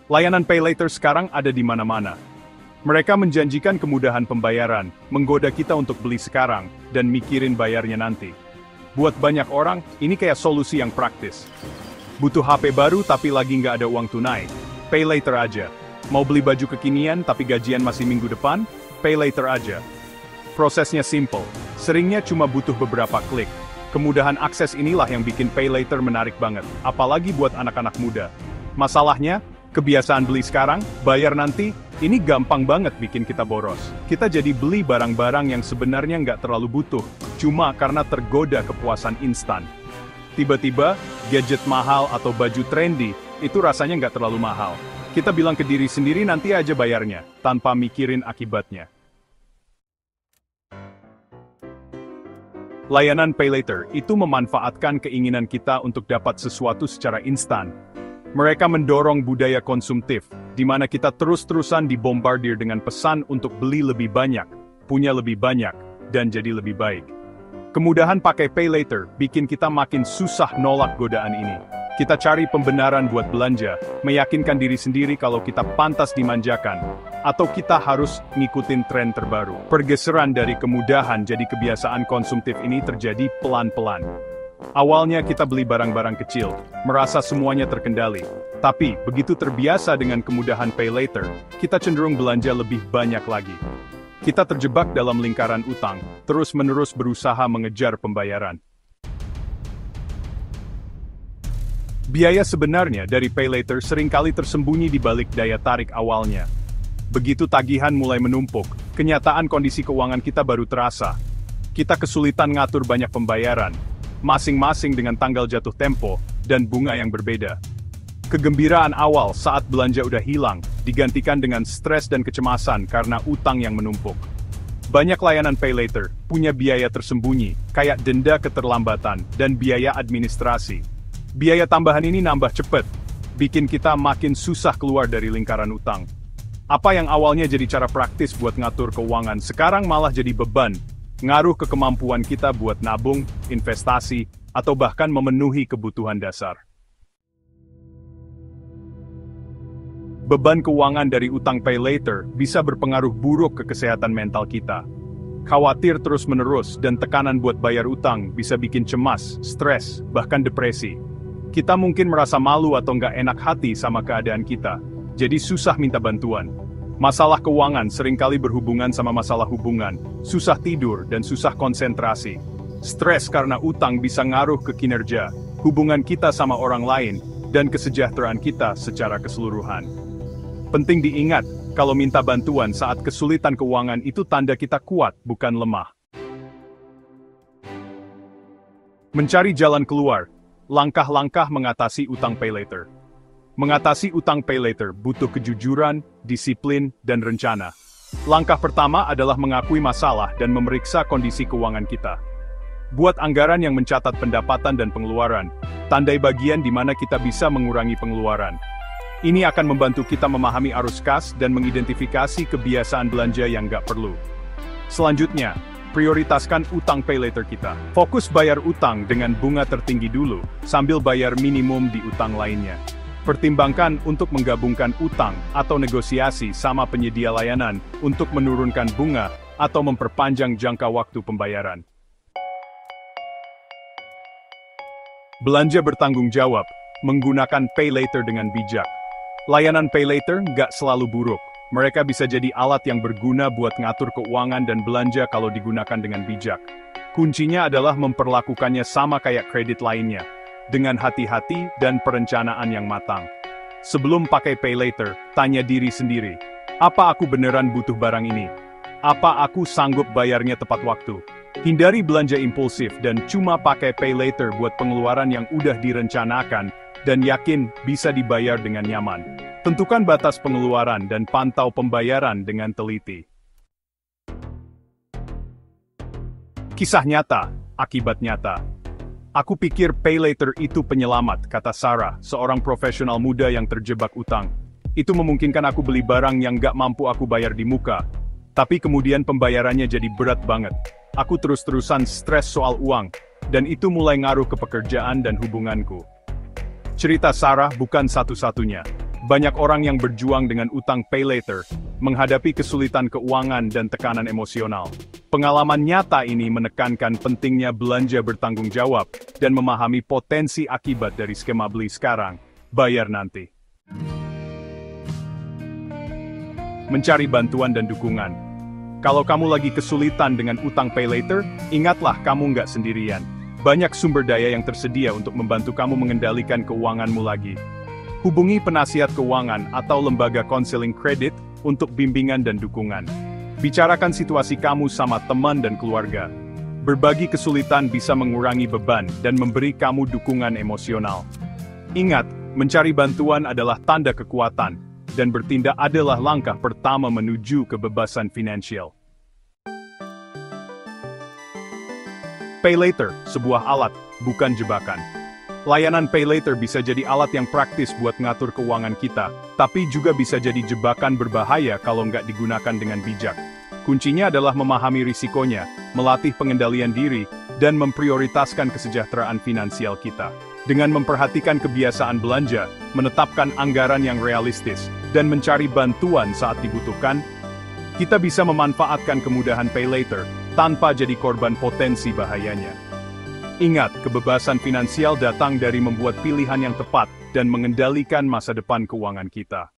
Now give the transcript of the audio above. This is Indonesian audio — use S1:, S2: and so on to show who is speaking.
S1: Layanan Pay Later sekarang ada di mana-mana. Mereka menjanjikan kemudahan pembayaran, menggoda kita untuk beli sekarang, dan mikirin bayarnya nanti. Buat banyak orang, ini kayak solusi yang praktis. Butuh HP baru tapi lagi nggak ada uang tunai? Pay Later aja. Mau beli baju kekinian tapi gajian masih minggu depan? Pay Later aja. Prosesnya simple, seringnya cuma butuh beberapa klik. Kemudahan akses inilah yang bikin Pay Later menarik banget, apalagi buat anak-anak muda. Masalahnya, kebiasaan beli sekarang, bayar nanti, ini gampang banget bikin kita boros. Kita jadi beli barang-barang yang sebenarnya nggak terlalu butuh, cuma karena tergoda kepuasan instan. Tiba-tiba, gadget mahal atau baju trendy, itu rasanya nggak terlalu mahal. Kita bilang ke diri sendiri nanti aja bayarnya, tanpa mikirin akibatnya. Layanan Pay Later itu memanfaatkan keinginan kita untuk dapat sesuatu secara instan. Mereka mendorong budaya konsumtif, di mana kita terus-terusan dibombardir dengan pesan untuk beli lebih banyak, punya lebih banyak, dan jadi lebih baik. Kemudahan pakai Pay Later bikin kita makin susah nolak godaan ini. Kita cari pembenaran buat belanja, meyakinkan diri sendiri kalau kita pantas dimanjakan, atau kita harus ngikutin tren terbaru. Pergeseran dari kemudahan jadi kebiasaan konsumtif ini terjadi pelan-pelan. Awalnya kita beli barang-barang kecil, merasa semuanya terkendali. Tapi, begitu terbiasa dengan kemudahan Pay Later, kita cenderung belanja lebih banyak lagi. Kita terjebak dalam lingkaran utang, terus-menerus berusaha mengejar pembayaran. Biaya sebenarnya dari Pay Later seringkali tersembunyi di balik daya tarik awalnya. Begitu tagihan mulai menumpuk, kenyataan kondisi keuangan kita baru terasa. Kita kesulitan ngatur banyak pembayaran, masing-masing dengan tanggal jatuh tempo dan bunga yang berbeda. Kegembiraan awal saat belanja udah hilang, digantikan dengan stres dan kecemasan karena utang yang menumpuk. Banyak layanan Pay Later punya biaya tersembunyi, kayak denda keterlambatan dan biaya administrasi. Biaya tambahan ini nambah cepet, bikin kita makin susah keluar dari lingkaran utang. Apa yang awalnya jadi cara praktis buat ngatur keuangan, sekarang malah jadi beban, ngaruh ke kemampuan kita buat nabung, investasi, atau bahkan memenuhi kebutuhan dasar. Beban keuangan dari utang Pay Later bisa berpengaruh buruk ke kesehatan mental kita. Khawatir terus-menerus dan tekanan buat bayar utang bisa bikin cemas, stres, bahkan depresi. Kita mungkin merasa malu atau nggak enak hati sama keadaan kita, jadi susah minta bantuan. Masalah keuangan seringkali berhubungan sama masalah hubungan, susah tidur dan susah konsentrasi. Stres karena utang bisa ngaruh ke kinerja, hubungan kita sama orang lain, dan kesejahteraan kita secara keseluruhan. Penting diingat, kalau minta bantuan saat kesulitan keuangan itu tanda kita kuat, bukan lemah. Mencari jalan keluar. Langkah-langkah mengatasi utang Pay Later. Mengatasi utang Pay Later butuh kejujuran, disiplin, dan rencana. Langkah pertama adalah mengakui masalah dan memeriksa kondisi keuangan kita. Buat anggaran yang mencatat pendapatan dan pengeluaran, tandai bagian di mana kita bisa mengurangi pengeluaran. Ini akan membantu kita memahami arus kas dan mengidentifikasi kebiasaan belanja yang nggak perlu. Selanjutnya, prioritaskan utang Pay Later kita. Fokus bayar utang dengan bunga tertinggi dulu, sambil bayar minimum di utang lainnya. Pertimbangkan untuk menggabungkan utang atau negosiasi sama penyedia layanan untuk menurunkan bunga atau memperpanjang jangka waktu pembayaran. Belanja bertanggung jawab, menggunakan Pay Later dengan bijak. Layanan Pay Later nggak selalu buruk. Mereka bisa jadi alat yang berguna buat ngatur keuangan dan belanja kalau digunakan dengan bijak. Kuncinya adalah memperlakukannya sama kayak kredit lainnya, dengan hati-hati dan perencanaan yang matang. Sebelum pakai Pay Later, tanya diri sendiri, apa aku beneran butuh barang ini? Apa aku sanggup bayarnya tepat waktu? Hindari belanja impulsif dan cuma pakai Pay Later buat pengeluaran yang udah direncanakan dan yakin bisa dibayar dengan nyaman. Tentukan batas pengeluaran dan pantau pembayaran dengan teliti. Kisah nyata, akibat nyata. Aku pikir Pay Later itu penyelamat, kata Sarah, seorang profesional muda yang terjebak utang. Itu memungkinkan aku beli barang yang gak mampu aku bayar di muka. Tapi kemudian pembayarannya jadi berat banget. Aku terus-terusan stres soal uang, dan itu mulai ngaruh ke pekerjaan dan hubunganku. Cerita Sarah bukan satu-satunya. Banyak orang yang berjuang dengan utang pay later, menghadapi kesulitan keuangan dan tekanan emosional. Pengalaman nyata ini menekankan pentingnya belanja bertanggung jawab dan memahami potensi akibat dari skema beli sekarang, bayar nanti. Mencari bantuan dan dukungan. Kalau kamu lagi kesulitan dengan utang pay later, ingatlah kamu nggak sendirian. Banyak sumber daya yang tersedia untuk membantu kamu mengendalikan keuanganmu lagi. Hubungi penasihat keuangan atau lembaga konseling kredit untuk bimbingan dan dukungan. Bicarakan situasi kamu sama teman dan keluarga. Berbagi kesulitan bisa mengurangi beban dan memberi kamu dukungan emosional. Ingat, mencari bantuan adalah tanda kekuatan, dan bertindak adalah langkah pertama menuju kebebasan finansial. Pay later, sebuah alat, bukan jebakan. Layanan pay later bisa jadi alat yang praktis buat ngatur keuangan kita, tapi juga bisa jadi jebakan berbahaya kalau nggak digunakan dengan bijak. Kuncinya adalah memahami risikonya, melatih pengendalian diri, dan memprioritaskan kesejahteraan finansial kita. Dengan memperhatikan kebiasaan belanja, menetapkan anggaran yang realistis, dan mencari bantuan saat dibutuhkan, kita bisa memanfaatkan kemudahan pay later, tanpa jadi korban potensi bahayanya. Ingat, kebebasan finansial datang dari membuat pilihan yang tepat dan mengendalikan masa depan keuangan kita.